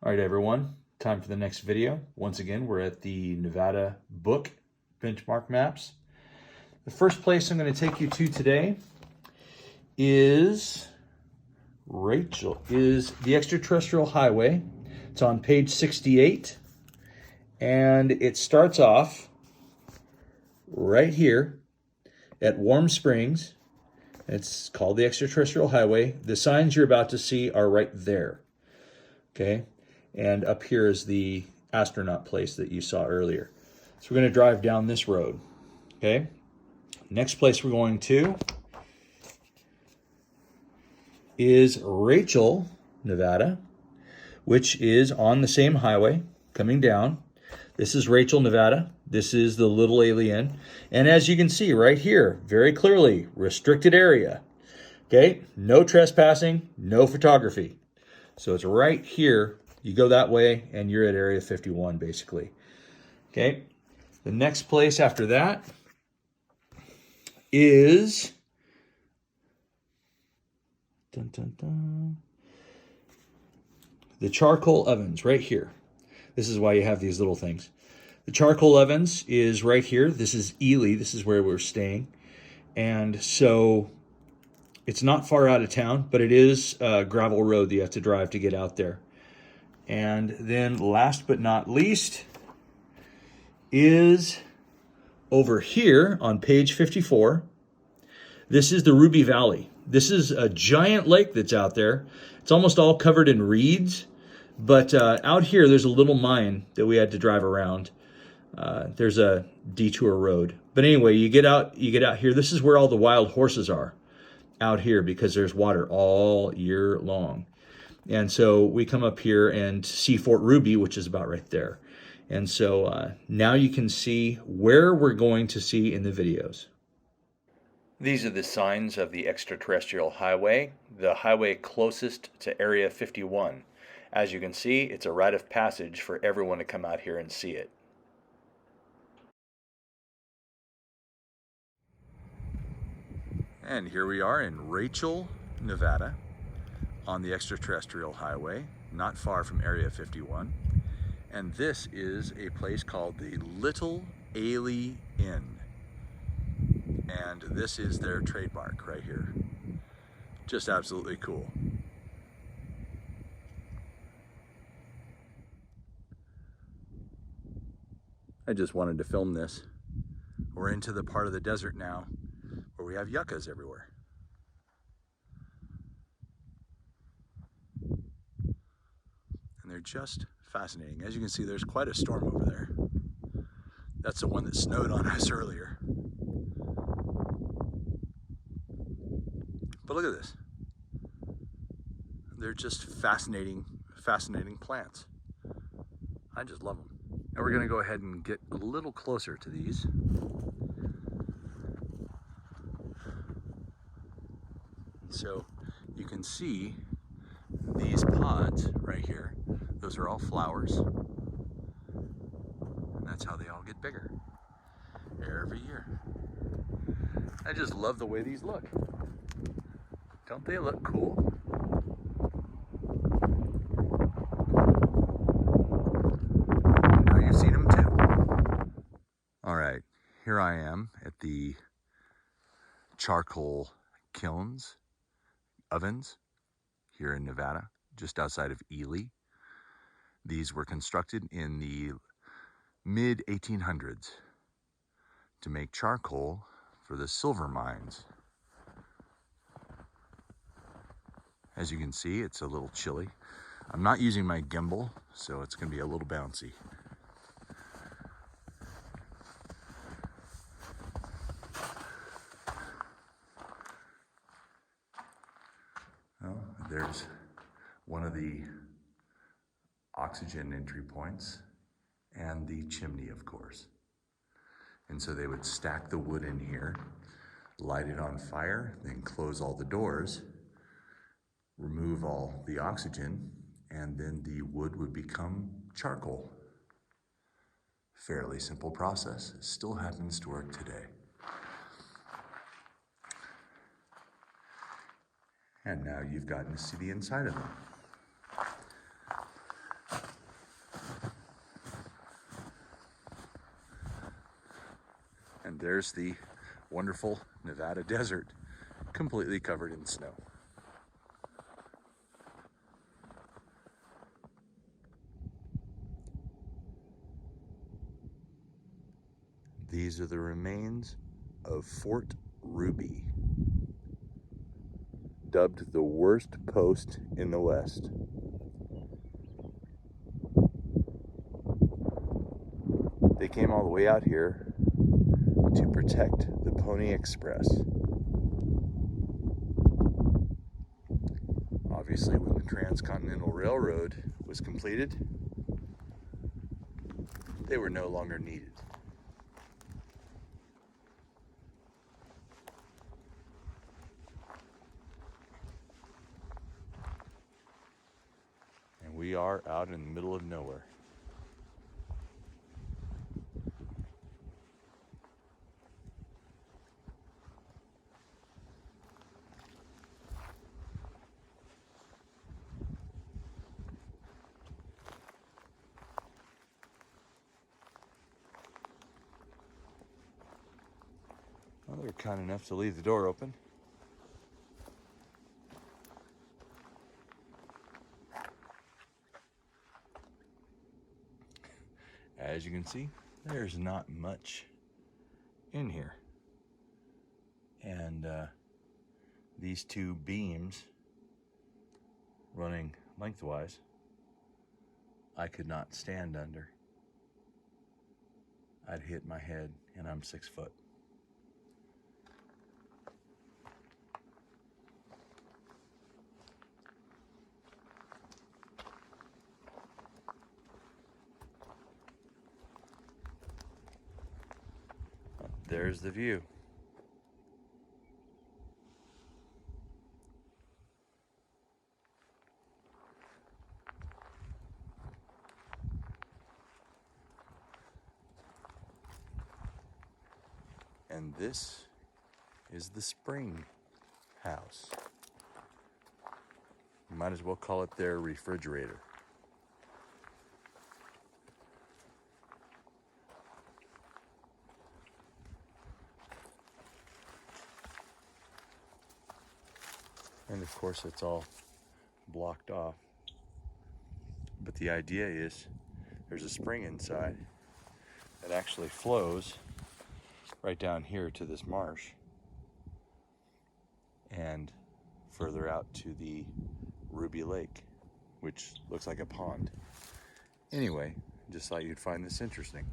All right, everyone, time for the next video. Once again, we're at the Nevada Book Benchmark Maps. The first place I'm going to take you to today is the Extraterrestrial Highway. It's on page 68, and it starts off right here at Warm Springs. It's called the Extraterrestrial Highway. The signs you're about to see are right there. Okay, and up here is the astronaut place that you saw earlier. So we're going to drive down this road. Okay, next place we're going to is Rachel, Nevada, which is on the same highway coming down. This is Rachel, Nevada. This is the little alien. And as you can see right here, very clearly, restricted area. Okay, no trespassing, no photography. So it's right here. You go that way and you're at Area 51, basically. Okay, the next place after that is the charcoal ovens right here. This is why you have these little things. The charcoal ovens is right here. This is Ely. This is where we're staying. And so it's not far out of town, but it is a gravel road that you have to drive to get out there. And then last but not least is over here on page 54. This is the Ruby Valley. This is a giant lake that's out there. It's almost all covered in reeds, but out here there's a little mine that we had to drive around. There's a detour road. But anyway, you get out here. This is where all the wild horses are, out here, because there's water all year long. And so we come up here and see Fort Ruby, which is about right there. And so now you can see where we're going to see in the videos. These are the signs of the Extraterrestrial Highway, the highway closest to Area 51. As you can see, it's a rite of passage for everyone to come out here and see it. And here we are in Rachel, Nevada, on the Extraterrestrial Highway, not far from Area 51. And this is a place called the Little Ailey Inn. And this is their trademark right here. Just absolutely cool. I just wanted to film this. We're into the part of the desert now where we have yuccas everywhere. And they're just fascinating. As you can see, there's quite a storm over there. That's the one that snowed on us earlier. But look at this. They're just fascinating plants. I just love them. And we're gonna go ahead and get a little closer to these. So you can see these pods right here. Those are all flowers. And that's how they all get bigger every year. I just love the way these look. Don't they look cool? Now you've seen them too. All right, here I am at the charcoal kilns, ovens, here in Nevada, just outside of Ely. These were constructed in the mid-1800s to make charcoal for the silver mines. As you can see, it's a little chilly. I'm not using my gimbal, so it's going to be a little bouncy. Well, there's one of the oxygen entry points and the chimney, of course. And so they would stack the wood in here, light it on fire, then close all the doors, remove all the oxygen, and then the wood would become charcoal. Fairly simple process. It still happens to work today. And now you've gotten to see the inside of them. there's the wonderful Nevada desert, completely covered in snow. These are the remains of Fort Ruby, dubbed the worst post in the West. They came all the way out here to protect the Pony Express. Obviously, when the Transcontinental Railroad was completed, they were no longer needed. And we are out in the middle of nowhere. Well, they were kind enough to leave the door open. As you can see, there's not much in here. And these two beams running lengthwise, I could not stand under. I'd hit my head, and I'm 6 foot. There's the view. And this is the spring house. You might as well call it their refrigerator. And of course it's all blocked off. But the idea is there's a spring inside that actually flows right down here to this marsh and further out to the Ruby Lake, which looks like a pond. Anyway, just thought you'd find this interesting.